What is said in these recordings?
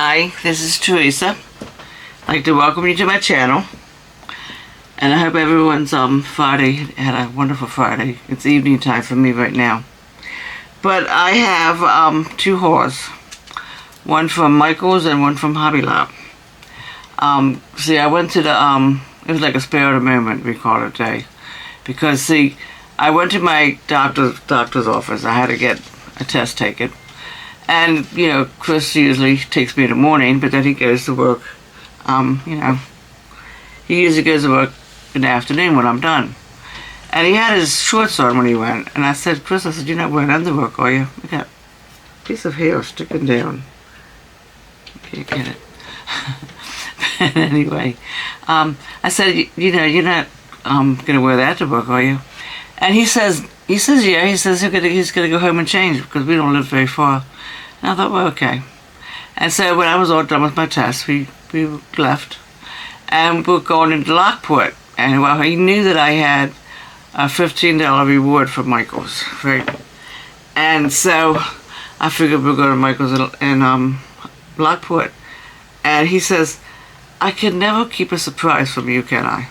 Hi, this is Teresa. I'd like to welcome you to my channel. And I hope everyone's Friday had a wonderful Friday. It's evening time for me right now. But I have two hauls. One from Michael's and one from Hobby Lobby. See, I went to the, it was like a spare of the moment, we call it a day. Because, see, I went to my doctor's office. I had to get a test taken. And, you know, Chris usually takes me in the morning, but then he goes to work, you know, he usually goes to work in the afternoon when I'm done. And he had his shorts on when he went. And I said, Chris, I said, you're not wearing underwear, are you? Look at a piece of hair sticking down. You can't get it. But anyway, I said, you know, you're not going to wear that to work, are you? And he says, yeah. He says he's gonna go home and change because we don't live very far. And I thought, well, okay. And so when I was all done with my test, we left, and we were going into Lockport. And well, he knew that I had a $15 reward from Michael's, right? And so I figured we'd go to Michael's in Lockport. And he says, I can never keep a surprise from you, can I?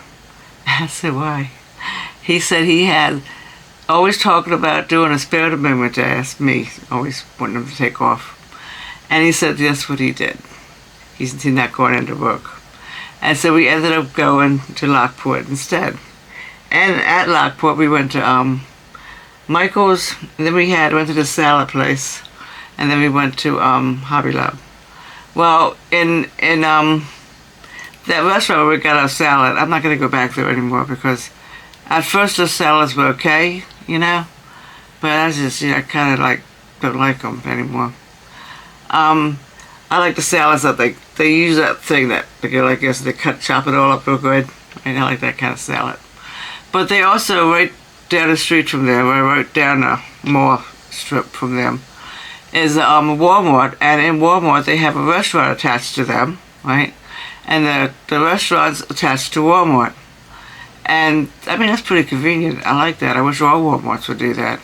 I said, why? He said he had always talking about doing a spare of the moment to ask me, always wanting him to take off. And he said that's what he did. He's not going into work. And so we ended up going to Lockport instead. And at Lockport we went to Michael's, and then we went to the salad place, and then we went to Hobby Lobby. Well, in that restaurant where we got our salad, I'm not going to go back there anymore because at first the salads were okay, you know, but I just, you know, kind of like don't like them anymore. I like the salads that they use that thing that they go like this, they chop it all up real good. I like that kind of salad. But they also, right down the street from there, right down the mall strip from them, is Walmart, and in Walmart they have a restaurant attached to them, right? And the restaurant's attached to Walmart. And, I mean, that's pretty convenient. I like that. I wish all Walmarts would do that.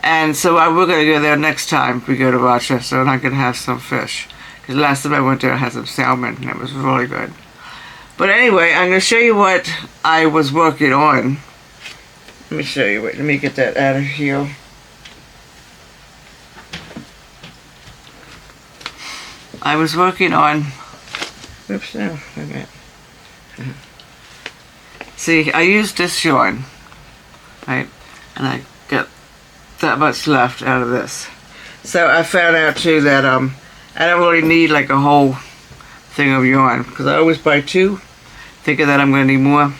And so we're going to go there next time we go to Rochester, and I'm going to have some fish. Because last time I went there, I had some salmon, and it was really good. But anyway, I'm going to show you what I was working on. Let me show you. Wait, let me get that out of here. I was working on... Oops, no, wait a minute. See, I used this yarn, right, and I got that much left out of this. So I found out too that I don't really need like a whole thing of yarn because I always buy two, thinking that I'm going to need more.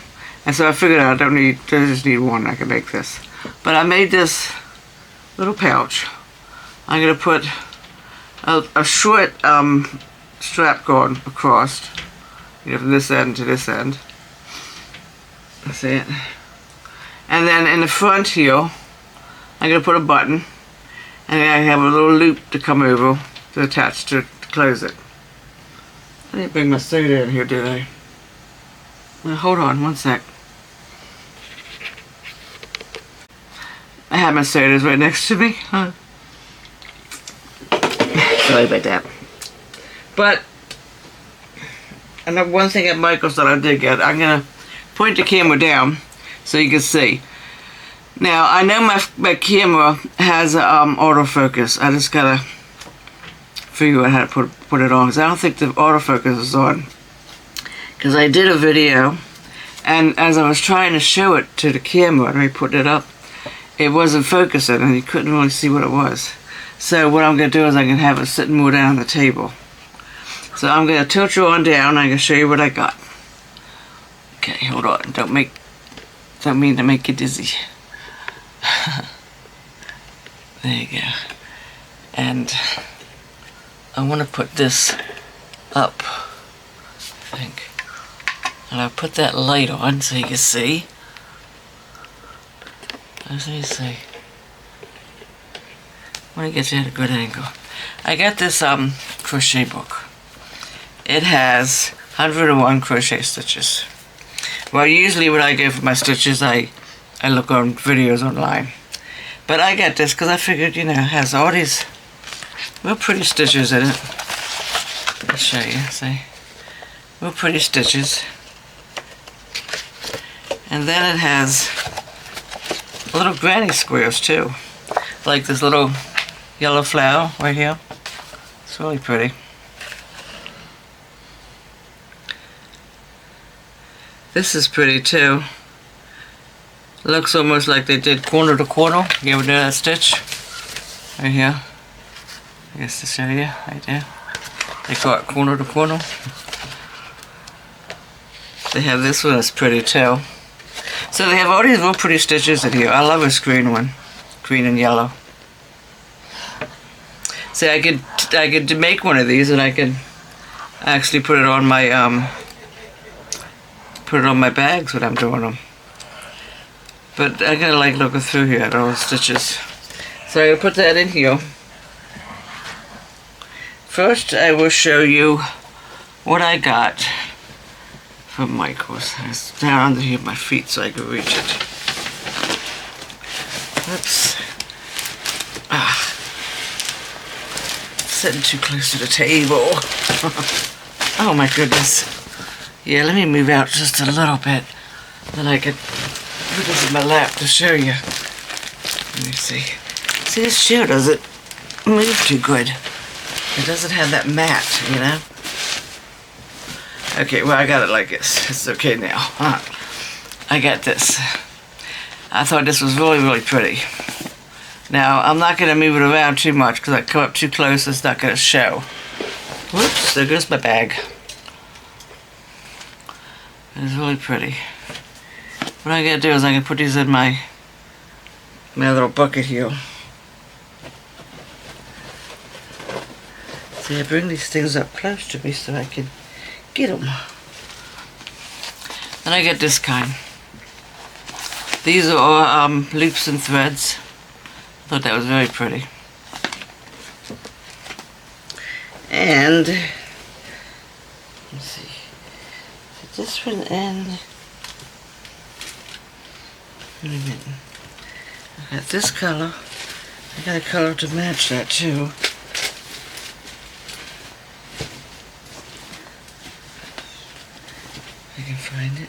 And so I figured out I just need one. I can make this. But I made this little pouch. I'm going to put a short strap going across, you know, from this end to this end. See it? And then in the front here, I'm going to put a button, and I have a little loop to come over to attach to close it. I didn't bring my soda in here, did I? Well, hold on one sec. I have my sodas right next to me. Huh? Sorry about that. But, and the one thing at Michael's that I did get, I'm going to point the camera down so you can see. Now, I know my camera has autofocus. I just gotta figure out how to put it on because I don't think the autofocus is on. Because I did a video, and as I was trying to show it to the camera and I put it up, it wasn't focusing and you couldn't really see what it was. So what I'm going to do is I'm going to have it sitting more down on the table. So I'm going to tilt you on down and I'm going to show you what I got. Okay, hold on. Don't mean to make you dizzy. There you go. And I want to put this up, I think. And I'll put that light on so you can see. As you see. I want to get you at a good angle. I got this crochet book. It has 101 crochet stitches. Well, usually when I go for my stitches, I look on videos online. But I got this because I figured, you know, it has all these real pretty stitches in it. I'll show you, see? Real pretty stitches. And then it has little granny squares too. Like this little yellow flower right here. It's really pretty. This is pretty too. Looks almost like they did corner to corner. You ever do that stitch? Right here. I guess to show you, right there. They call it corner to corner. They have this one that's pretty too. So they have all these real pretty stitches in here. I love this green one. Green and yellow. See, I could make one of these and I could actually put it on my bags when I'm doing them. But I gotta like looking through here at all the stitches. So I'm gonna put that in here. First I will show you what I got from Michael's. It's down under here my feet so I can reach it. Oops. Sitting too close to the table. Oh my goodness. Yeah, let me move out just a little bit. Then I can put this in my lap to show you. Let me see. See, this chair doesn't move too good. It doesn't have that mat, you know? Okay, well, I got it like this. It's okay now. I got this. I thought this was really, really pretty. Now, I'm not going to move it around too much because I come up too close, it's not going to show. Whoops, there goes my bag. It's really pretty. What I'm going to do is I'm going to put these in my little bucket here. See, I bring these things up close to me so I can get them. Then I get this kind. These are all loops and threads. I thought that was very pretty. And let's see. This one and wait a minute. I got this color. I got a color to match that too. I can find it.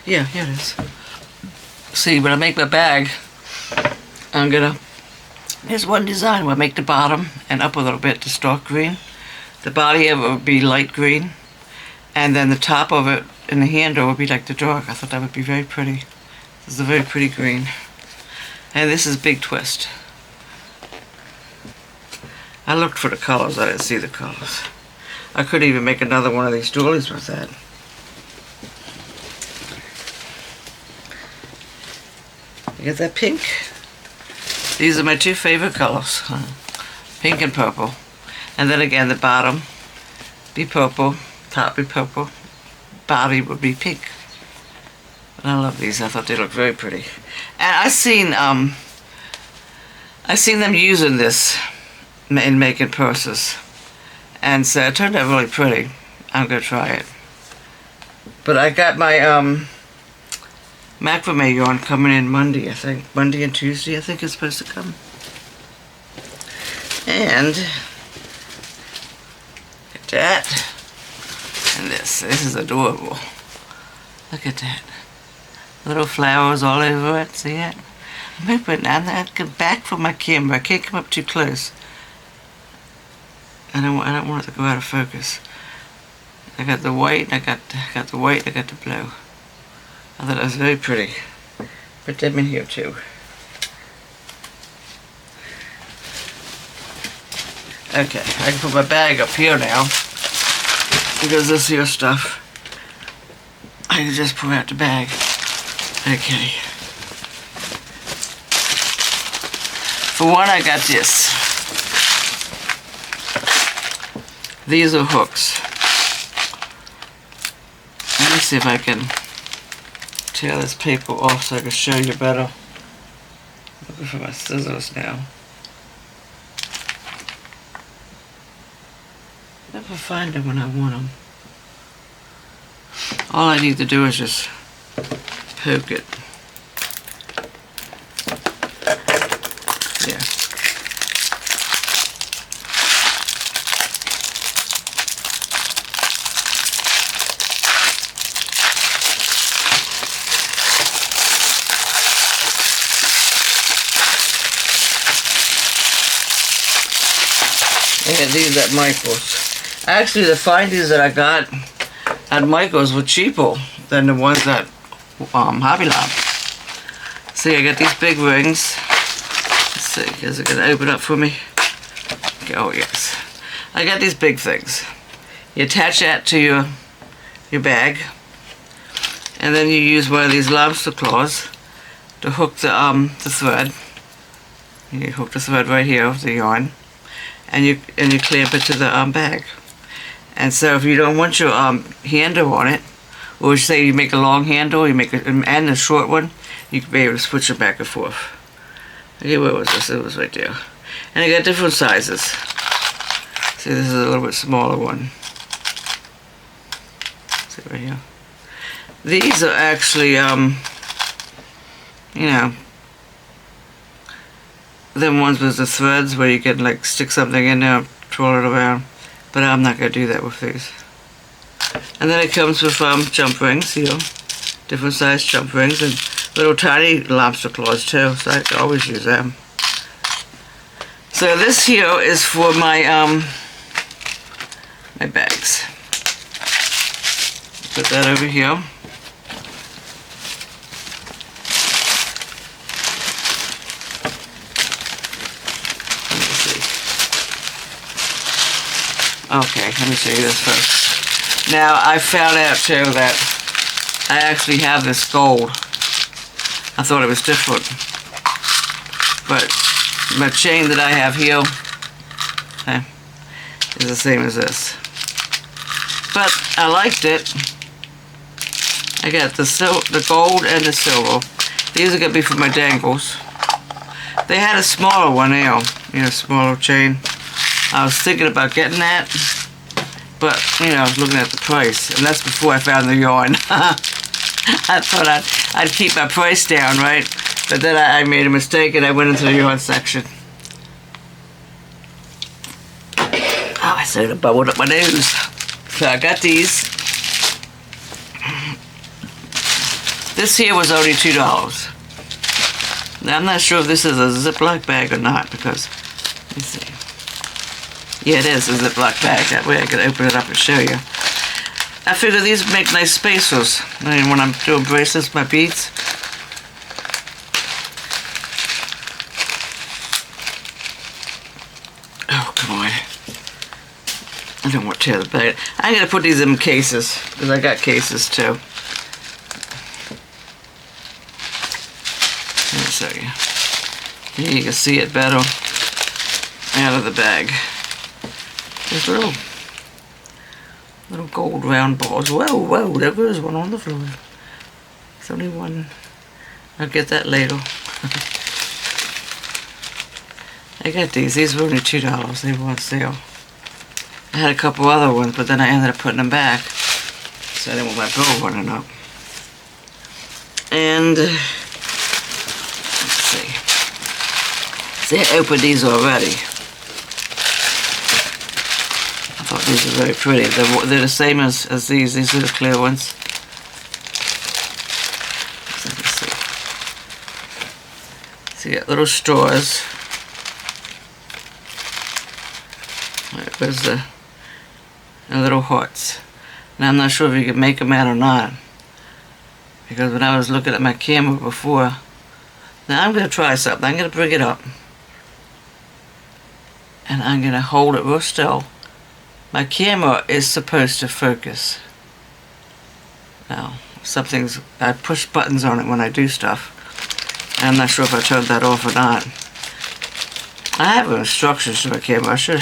Yeah, here it is. See, when I make my bag, I'm gonna, here's one design where I make the bottom and up a little bit to dark green. The body of it would be light green, and then the top of it and the handle would be like the dark. I thought that would be very pretty. This is a very pretty green. And this is Big Twist. I looked for the colors, I didn't see the colors. I could even make another one of these doilies with that. You get that pink? These are my two favorite colors, pink and purple. And then again, the bottom be purple, top be purple, body would be pink. But I love these. I thought they looked very pretty. And I seen them using this in making purses, and so it turned out really pretty. I'm gonna try it. But I got my macrame yarn coming in Monday, I think. Monday and Tuesday, I think it's supposed to come. And look at that. And this is adorable. Look at that. Little flowers all over it, see it? I'm hoping I can back from my camera. I can't come up too close. I don't want it to go out of focus. I got the white, I got the white, I got the blue. I thought it was very pretty. Put them in here too. Okay, I can put my bag up here now. Because this here stuff, I can just pull out the bag. Okay. For one, I got this. These are hooks. Let me see if I can tear this paper off so I can show you better. Looking for my scissors now. Never find them when I want them. All I need to do is just poke it. Yeah. I got these at Michael's. Actually, the findies that I got at Michael's were cheaper than the ones at Hobby Lobby. See, I got these big rings. Let's see, is it gonna open up for me? Okay, oh yes. I got these big things. You attach that to your bag, and then you use one of these lobster claws to hook the thread. You hook the thread right here with the yarn, and you clamp it to the bag. And so if you don't want your handle on it, or say you make a long handle, you make and a short one, you can be able to switch it back and forth. Okay, where was this? It was right there. And I got different sizes. See, this is a little bit smaller one. See right here. These are actually, you know, them ones with the threads where you can like stick something in there and twirl it around. But I'm not going to do that with these. And then it comes with jump rings, you know, different size jump rings and little tiny lobster claws too, so I can always use them. So this here is for my my bags. Put that over here. Let me see. Okay, let me show you this first. Now I found out too that I actually have this gold. I thought it was different, but my chain that I have here is the same as this. But I liked it. I got the gold and the silver. These are gonna be for my dangles. They had a smaller one now, you know, smaller chain. I was thinking about getting that, but you know, I was looking at the price, and that's before I found the yarn. I thought I'd keep my price down, right? But then I made a mistake and I went into the yarn section. Oh, I started to bubble up my nose. So I got these. This here was only $2. Now I'm not sure if this is a Ziploc bag or not, because, let me see. Yeah, it is a Ziploc bag. That way I can open it up and show you. I figure these make nice spacers. I mean, when I'm doing bracelets, my beads. Oh, come on. I don't want to tear the bag. I'm going to put these in cases, because I got cases too. Let me show you. Here you can see it better out of the bag. There's little gold round balls. Whoa, whoa, there goes one on the floor. There's only one. I'll get that later. I got these. These were only $2. They were on sale. I had a couple other ones, but then I ended up putting them back. So I didn't want my bill running up. And, let's see. See, I opened these already. I thought these were very pretty. They're the same as these. These are the clear ones. Let me see. See, got little straws. There's the little hearts. Now I'm not sure if you can make them out or not, because when I was looking at my camera before, now I'm going to try something. I'm going to bring it up, and I'm going to hold it real still. My camera is supposed to focus. Now, I push buttons on it when I do stuff. I'm not sure if I turned that off or not. I have instructions to my camera. I should,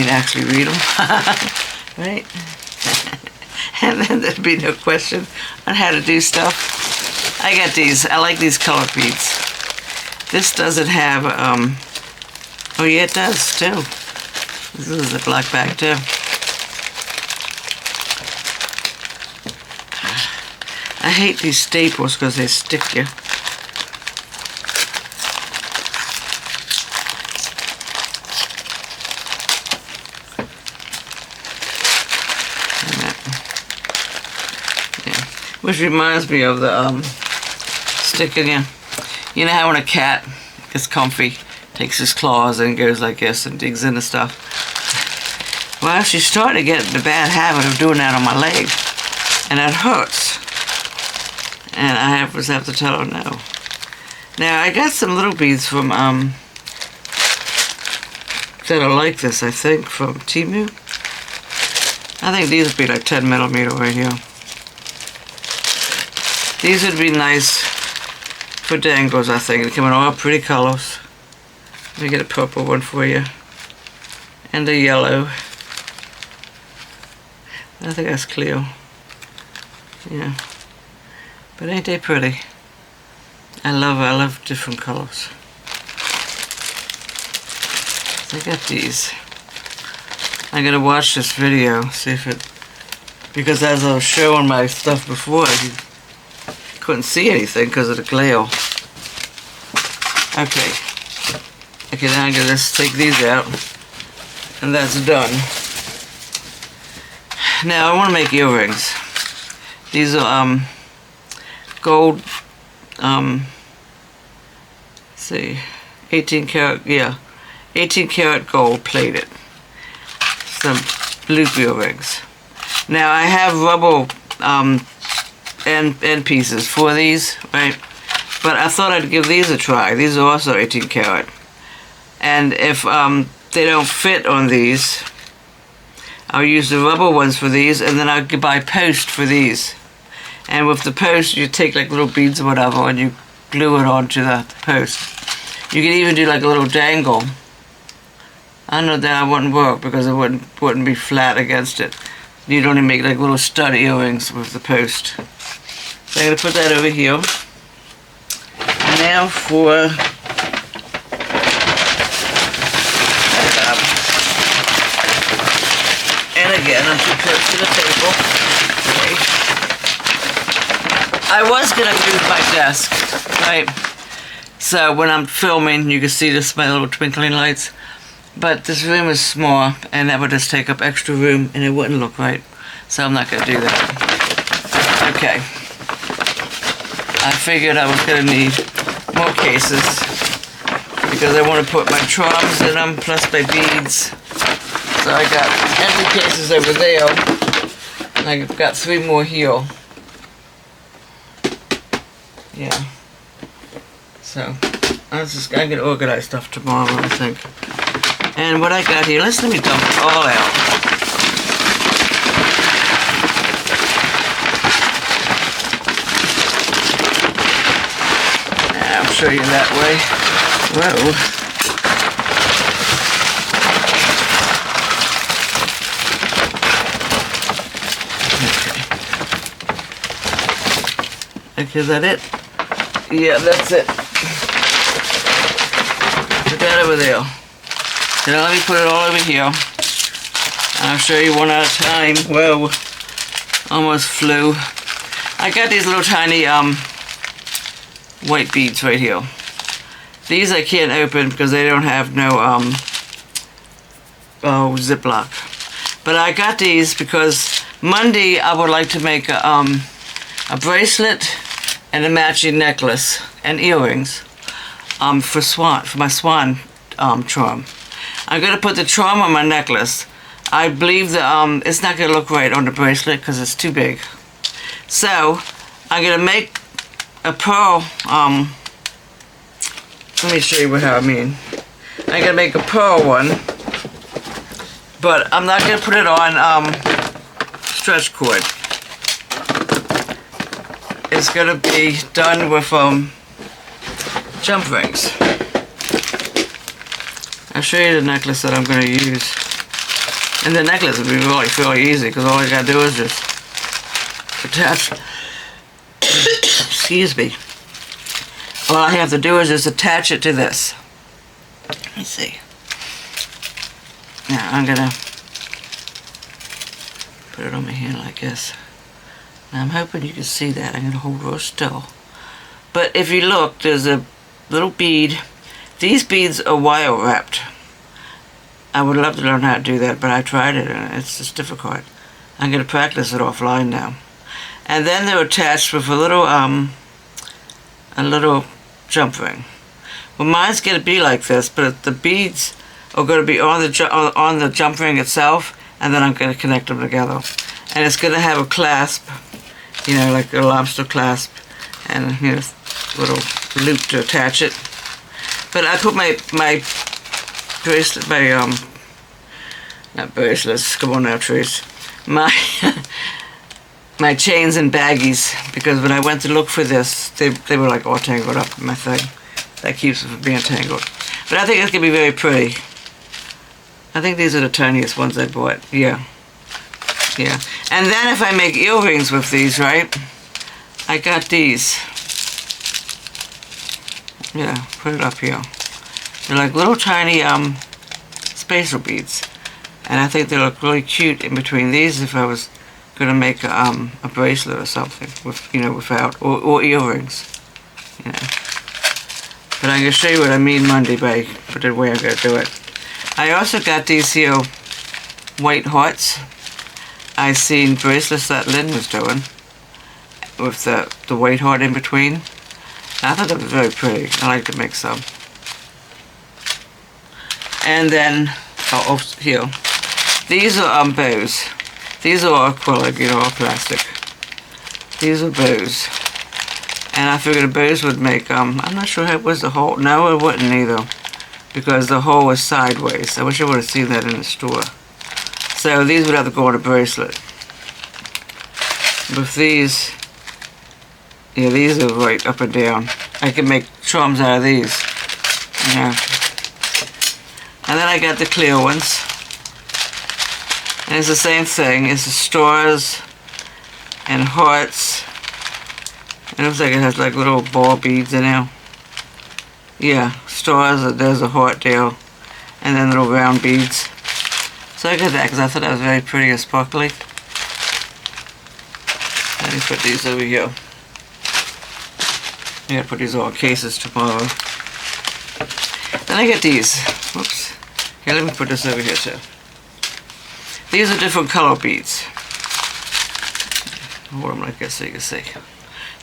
actually read them. Right? And then there'd be no question on how to do stuff. I got these. I like these colored beads. This doesn't have, oh yeah, it does too. This is a black bag too. I hate these staples because they stick you. Which reminds me of the sticking you. You know how when a cat is comfy takes his claws and goes like this and digs into stuff. Well, she's starting to get the bad habit of doing that on my leg, and that hurts. And I have to tell her no. Now, I got some little beads from, that are like this, I think, from Temu. I think these would be like 10 millimeter right here. These would be nice for dangles, I think. They come in all pretty colors. Let me get a purple one for you. And a yellow. I think that's clear. Yeah. But ain't they pretty? I love different colors. I got these. I'm gonna watch this video, see if it, because as I was showing my stuff before, you couldn't see anything because of the glare. Okay. Okay, now I'm gonna just take these out, and that's done. Now I want to make earrings. These are gold. Let's see, 18 karat. Yeah, 18 karat gold plated. Some loop earrings. Now I have rubber end pieces for these, right? But I thought I'd give these a try. These are also 18 karat. And if they don't fit on these, I'll use the rubber ones for these, and then I'll buy post for these. And with the post, you take like little beads or whatever, and you glue it onto the post. You can even do like a little dangle. I know that wouldn't work because it wouldn't be flat against it. You'd only make like little stud earrings with the post. So I'm gonna put that over here. Now for and again, I'm too close to the table. Okay. I was gonna use my desk, right? So when I'm filming, you can see this my little twinkling lights. But this room is small, and that would just take up extra room, and it wouldn't look right. So I'm not gonna do that. Okay. I figured I was gonna need more cases because I want to put my charms in them, plus my beads. So I got empty cases over there, and I've got 3 more here. Yeah. So I'm gonna organize stuff tomorrow, I think. And what I got here, let me dump it all out. I'll show you that way. Whoa. Okay, is that it? Yeah, that's it. Put that over there. Now let me put it all over here. I'll show you one at a time. Whoa. Almost flew. I got these little tiny white beads right here. These I can't open because they don't have no Ziploc. But I got these because Monday I would like to make a bracelet and a matching necklace and earrings for my swan charm. I'm gonna put the charm on my necklace. I believe that it's not gonna look right on the bracelet because it's too big. So I'm gonna make a pearl. Let me show you how I mean. I'm gonna make a pearl one, but I'm not gonna put it on stretch cord. It's gonna be done with jump rings. I'll show you the necklace that I'm going to use. And the necklace will be really fairly easy because all I got to do is just attach. Excuse me. All I have to do is just attach it to this. Let me see. Now I'm going to put it on my hand like this. Now I'm hoping you can see that. I'm going to hold real still. But if you look, there's a little bead. These beads are wire wrapped. I would love to learn how to do that, but I tried it and it's just difficult. I'm going to practice it offline now. And then they're attached with a little jump ring. Well, mine's going to be like this, but the beads are going to be on the jump ring itself, and then I'm going to connect them together. And it's going to have a clasp, you know, like a lobster clasp, and here's a little loop to attach it. But I put my bracelet, not bracelets, come on now, Trace. My my chains and baggies, because when I went to look for this, they were like all tangled up in my thing. That keeps it from being tangled. But I think it's going to be very pretty. I think these are the tiniest ones I bought. Yeah. Yeah. And then if I make earrings with these, right? I got these. Yeah, put it up here. They're like little tiny spacer beads. And I think they look really cute in between these if I was going to make a bracelet or something, with, you know, without, or earrings, you know. But I'm going to show you what I mean Monday by the way I'm going to do it. I also got these here white hearts. I seen bracelets that Lynn was doing with the white heart in between. I thought that was very pretty. I like to make some. And then, here. These are bows. These are acrylic, you know, or plastic. These are bows. And I figured the bows would make, I'm not sure how it was the hole. No, it wouldn't either. Because the hole was sideways. I wish I would have seen that in the store. So these would have to go on a bracelet. With these, yeah, these are right up and down. I can make charms out of these. You know. And then I got the clear ones. And it's the same thing. It's the stars and hearts. It looks like it has like little ball beads in there. Yeah, stars, there's a heart there. And then little round beads. So I got that because I thought that was very pretty and sparkly. Let me put these over here. I gotta put these all in cases tomorrow. Then I got these. Whoops. Here, let me put this over here too. These are different color beads. Hold them like this so you can see.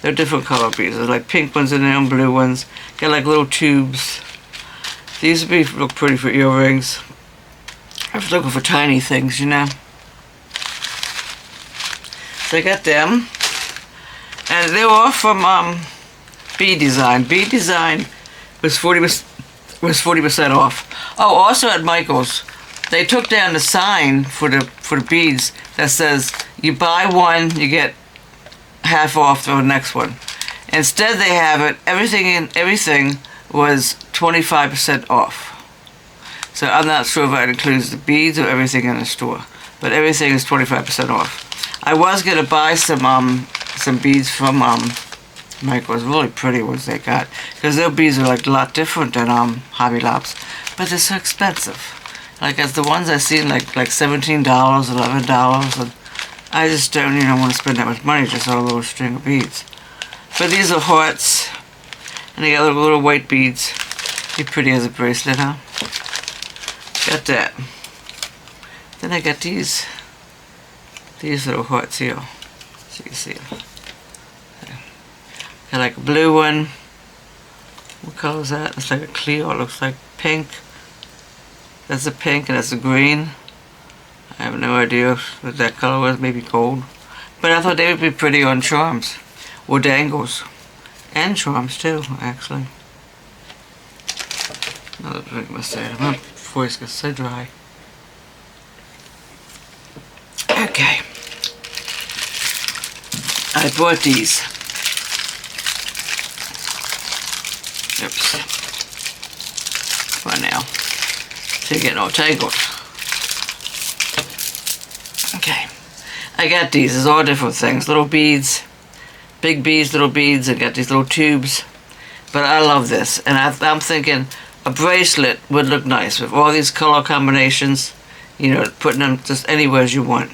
They're different color beads. There's like pink ones in there and blue ones. Got like little tubes. These would look pretty for earrings. I was looking for tiny things, you know. So I got them. And they were all from Bead Design. Bead Design was 40% off. Oh, also at Michael's, they took down the sign for the beads that says you buy one, you get half off the next one. Instead, they have it. Everything was 25% off. So I'm not sure if that includes the beads or everything in the store, but everything is 25% off. I was gonna buy some beads from Michael's, really pretty ones they got, because their beads are like a lot different than Hobby Lob's, but they're so expensive. Like as the ones I seen like $17, $11, and I just don't want to spend that much money just on a little string of beads. But these are hearts, and they got little white beads. Be pretty as a bracelet, huh? Got that. Then I got these little hearts here, so you can see them. Got like a blue one. What color is that? It's like a clear. It looks like pink. That's a pink and that's a green. I have no idea what that color was. Maybe gold. But I thought they would be pretty on charms or dangles, and charms too, actually. Another drink myself. My voice gets so dry. Okay. I bought these. Oops. For now. So you're getting all tangled. Okay. I got these. There's all different things. Little beads. Big beads, little beads. I got these little tubes. But I love this. And I'm thinking a bracelet would look nice with all these color combinations. You know, putting them just anywhere as you want.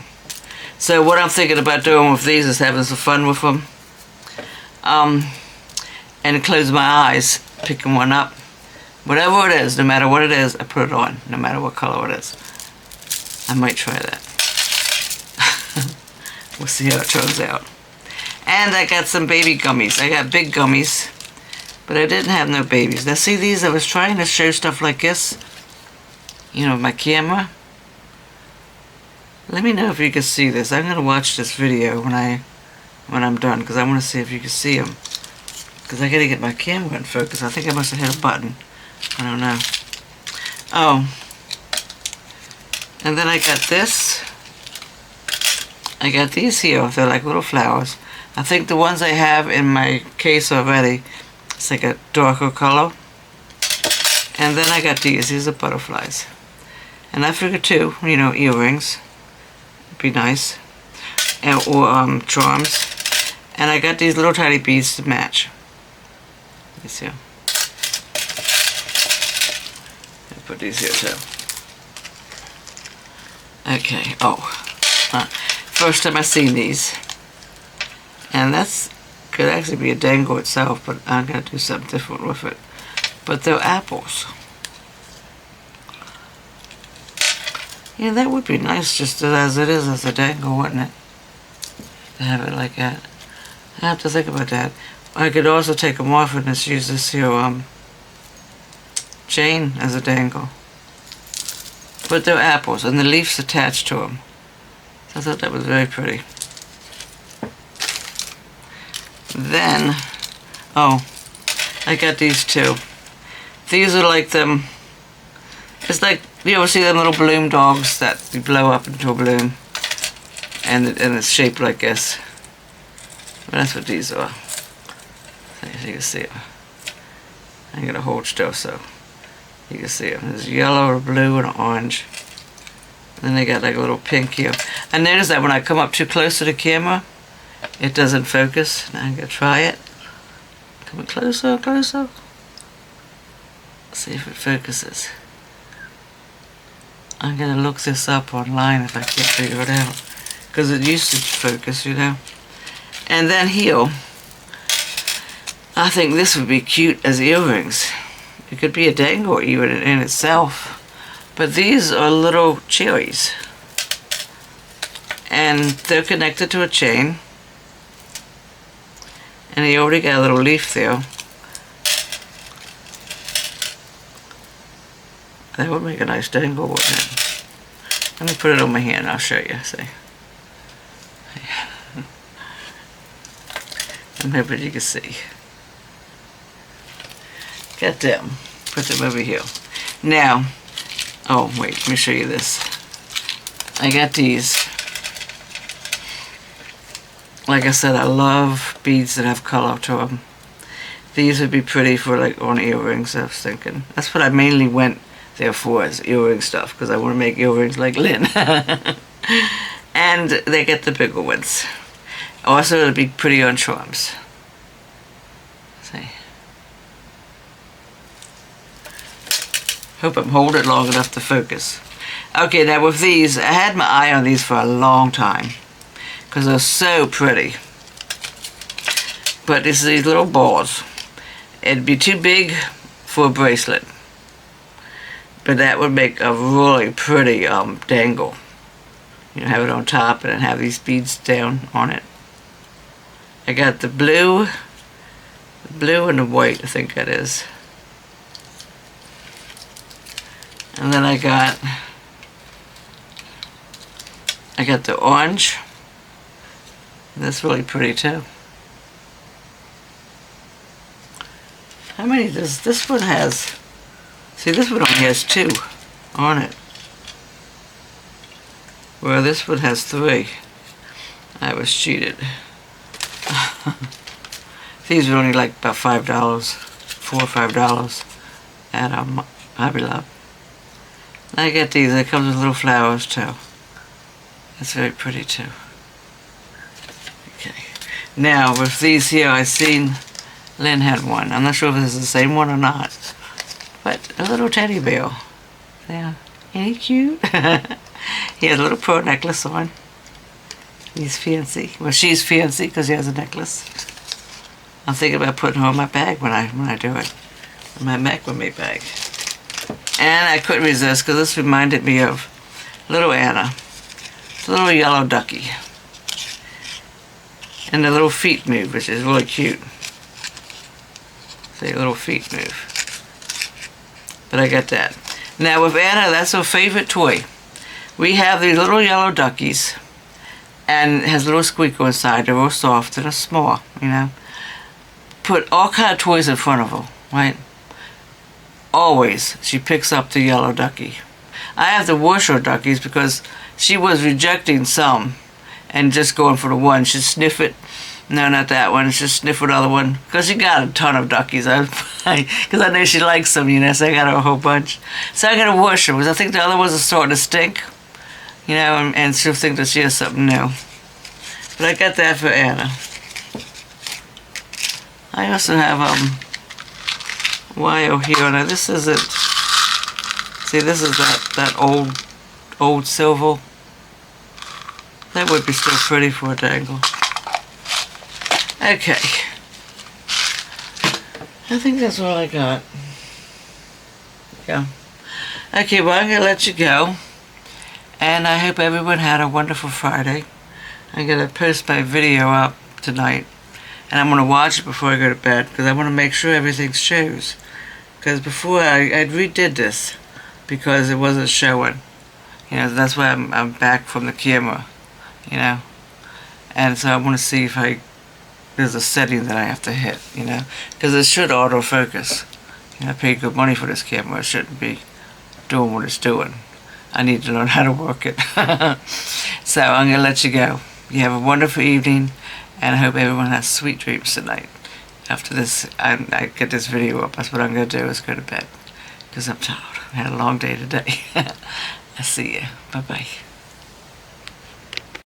So what I'm thinking about doing with these is having some fun with them. And close my eyes, picking one up. Whatever it is, no matter what it is, I put it on, no matter what color it is. I might try that. We'll see how it turns out. And I got some baby gummies. I got big gummies, But I didn't have no babies. Now see these, I was trying to show stuff like this, you know, with my camera. Let me know if you can see this. I'm going to watch this video when I'm done, because I want to see if you can see them. Because I got to get my camera in focus. I think I must have hit a button. I don't know. Oh. And then I got this. I got these here. They're like little flowers. I think the ones I have in my case already, it's like a darker color. And then I got these. These are butterflies. And I figured too, you know, earrings. Be nice. And, or charms. And I got these little tiny beads to match. These here. I'll put these here too. Okay, first time I've seen these. And that's could actually be a dangle itself, but I'm going to do something different with it. But they're apples. Yeah, that would be nice just as it is as a dangle, wouldn't it? To have it like that. I have to think about that. I could also take them off and just use this here chain as a dangle. But they're apples, and the leaves attached to them. I thought that was very pretty. Then, I got these two. These are like them, it's like, you ever see them little balloon dogs that you blow up into a balloon? And it's shaped like this. But that's what these are. As you can see them. I'm going to hold still so you can see them. There's yellow, or blue, and orange. And then they got like a little pink here. I noticed that when I come up too close to the camera, it doesn't focus. Now I'm going to try it. Coming closer, closer. See if it focuses. I'm going to look this up online if I can't figure it out. Because it used to focus, you know. And then here, I think this would be cute as earrings. It could be a dangle even in itself. But these are little cherries. And they're connected to a chain. And you already got a little leaf there. That would make a nice dangle, wouldn't it? Let me put it on my hand, I'll show you, see. I'm hoping you can see. Got them. Put them over here. Now, oh wait, let me show you this. I got these. Like I said, I love beads that have color to them. These would be pretty for like on earrings, I was thinking. That's what I mainly went there for, is earring stuff, because I want to make earrings like Lynn. And they get the bigger ones. Also, it'll be pretty on charms. See. Hope I'm holding it long enough to focus. Okay, now with these, I had my eye on these for a long time, because they're so pretty. But it's these little balls. It'd be too big for a bracelet. But that would make a really pretty dangle. You know, have it on top and then have these beads down on it. I got the blue and the white, I think that is. And then I got the orange. That's really pretty too. How many does this one has? See, this one only has 2 on it. Well, this one has 3. I was cheated. These were only like about $5, $4 or $5 at Hobby Lobby. I get these. They come with little flowers too. That's very pretty too. Okay. Now with these here, I seen Lynn had one. I'm not sure if this is the same one or not. But a little teddy bear. Yeah. Ain't he cute? He has a little pearl necklace on. He's fancy. Well, she's fancy because he has a necklace. I'm thinking about putting her in my bag when I do it. In my macrame bag. And I couldn't resist because this reminded me of little Anna. It's a little yellow ducky. And the little feet move, which is really cute. See, little feet move. But I got that. Now with Anna, that's her favorite toy. We have these little yellow duckies, and it has a little squeaker inside. They're real soft and they're small, you know. Put all kind of toys in front of her, right? Always, she picks up the yellow ducky. I have to wash her duckies because she was rejecting some and just going for the one. She'd sniff it. No, not that one. She'd sniff the other one. Because she got a ton of duckies. Because I know she likes them, you know, so I got her a whole bunch. So I got to wash them because I think the other ones are starting to stink. You know, and she'll think that she has something new. But I got that for Anna. I also have wire here. Now this isn't. See, this is that old silver. That would be still pretty for a dangle. Okay. I think that's all I got. Yeah. Okay, well, I'm going to let you go. And I hope everyone had a wonderful Friday. I'm going to post my video up tonight. And I'm going to watch it before I go to bed. Because I want to make sure everything shows. Because before I redid this. Because it wasn't showing. You know, that's why I'm back from the camera. You know. And so I want to see if there's a setting that I have to hit, you know, because it should autofocus. You know, I paid good money for this camera. It shouldn't be doing what it's doing. I need to learn how to work it. So I'm going to let you go. You have a wonderful evening, and I hope everyone has sweet dreams tonight. After this, I get this video up. That's what I'm going to do, is go to bed, because I'm tired. I had a long day today. I'll see you. Bye-bye.